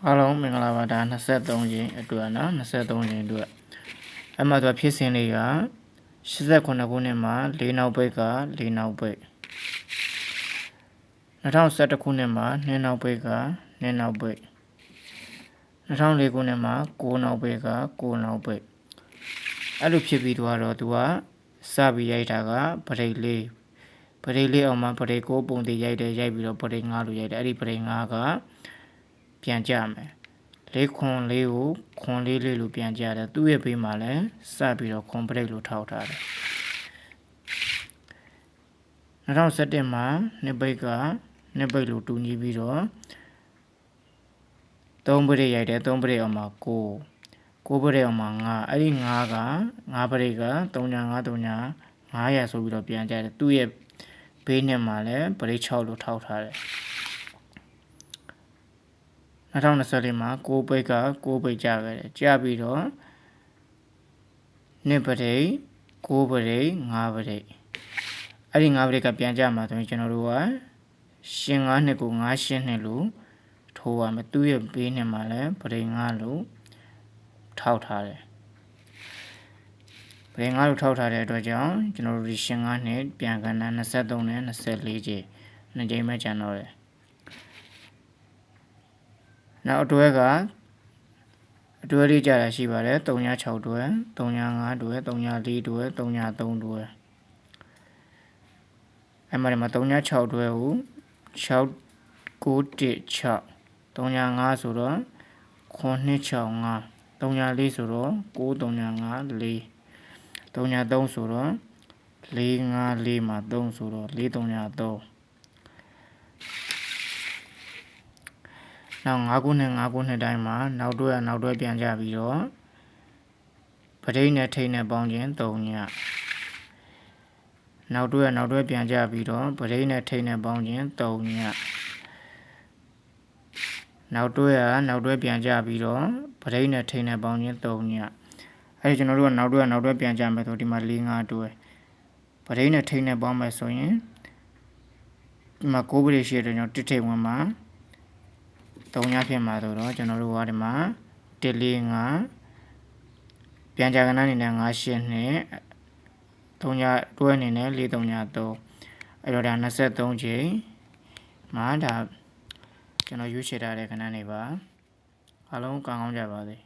အားလုံးမင်္ဂလာပါဒါ23ရင်အတွက်နော်23ရင်အတွက်အဲ့မှာသူဖြစ်စဉ်လေးက89ခုနှစ်မှာ4နောက်ပိတ်က4နောက်ပိတ်2011ခုနှစ်မှာ2နောက်ပိတ်က2နောက်ပိတ်2004ခုနှစ်မှာ9နောက်ပိတ်က9နောက်ပိတ်အဲ့လိုဖြစ်ပြီးတော့သူကစပြီးရိုက်တာကပရိတ်လေးအောင်မှာပရိတ်9ပုံတည်ရိုက်တယ်ရိုက်ပြီးတော့ပရိတ်9လို့ရိုက်တယ်အဲ့ဒီပရိတ်9ကပြန်ကြမယ်လေးခွန်လေးကိုခွန်လေးလို့ပြန်ကြတယ်သူ့ရဲ့ဘေးမှာလည်းစပြီးတော့ခွန်ပရိတ်လို့ထောက်ထားတယ်2017မှာနှစ်ပိတ်ကနှစ်ပိတ်လို့တူညီပြီးတော့3ပရိတ်ရိုက်တယ်3ပရိတ်အောင်မှာ9ပရိတ်အောင်မှာ9အဲ့ဒီ9က9ပရိတ်က393900ဆိုပြီးတော့ပြန်ကြတယ်သူ့ရဲ့ဘေးနဲ့မှာလည်းပရိတ်6လို့ထောက်ထားတယ်2024မှာ9ပိတ်က9ပိတ်ကြခဲ့တယ်ကြပြီးတော့နှစ်ပရိတ်9ပရိတ်5ပရိတ်အဲ့ဒီ5ပရိတ်ကပြန်ကြမှာဆိုရင်ကျွန်တော်တို့ကရှင်9နှစ်ကို9ရှင်းနှစ်လို့ထိုးရမယ်သူ့ရဲ့ဘေးနှစ်မှာလည်းပရိတ်5လို့ထောက်ထားတယ်ပရိတ်5လို့ထောက်ထားတဲ့အတွက်ကြောင့်ကျွန်တော်တို့ဒီရှင်9နှစ်ပြန်ကဏ္ဍ23နဲ့24ကျနှစ်ကြိမ်ပဲကျန်တော့တယ်နောက်အတွဲလေးကြတာရှိပါတယ်36တွဲ35တွဲ34တွဲ33တွဲအဲ့မှာ36တွဲကို6916 35ဆိုတော့9265 34ဆိုတော့9354 33ဆိုတော့454မှာ3ဆိုတော့433နောက်9ခုနှစ်တိုင်းမှာနောက်တွဲပြန်ကြပြီးတော့ပရိတ်နဲ့ထိတ်နဲ့ပေါင်းခြင်း3ညနောက်တွဲပြန်ကြပြီးတော့ပရိတ်နဲ့ထိတ်နဲ့ပေါင်းခြင်း3ညနောက်တွဲပြန်ကြပြီးတော့ပရိတ်နဲ့ထိတ်နဲ့ပေါင်းခြင်း3ညအဲဒီကျွန်တော်တို့ကနောက်တွဲပြန်ကြမယ်ဆိုဒီမှာ4 5တွဲပရိတ်နဲ့ထိတ်နဲ့ပေါင်းမယ်ဆိုရင်ဒီမှာ9ပရိတ်ရှိတဲ့ကျွန်တော်တစ်ထိတ်ဝင်မှာ3ညဖြစ်မှာဆိုတော့ကျွန်တော်တို့ကဒီမှာ145ပြန်ကြကဏ္ဍအနေနဲ့5ရှင်းနဲ့3ညတွဲအနေနဲ့4 3ည3အဲ့တော့ဒါ23ချိန်မှာဒါကျွန်တော်ရွေးချယ်ထားတဲ့ကဏ္ဍတွေပါအားလုံးကောင်းကြပါစေ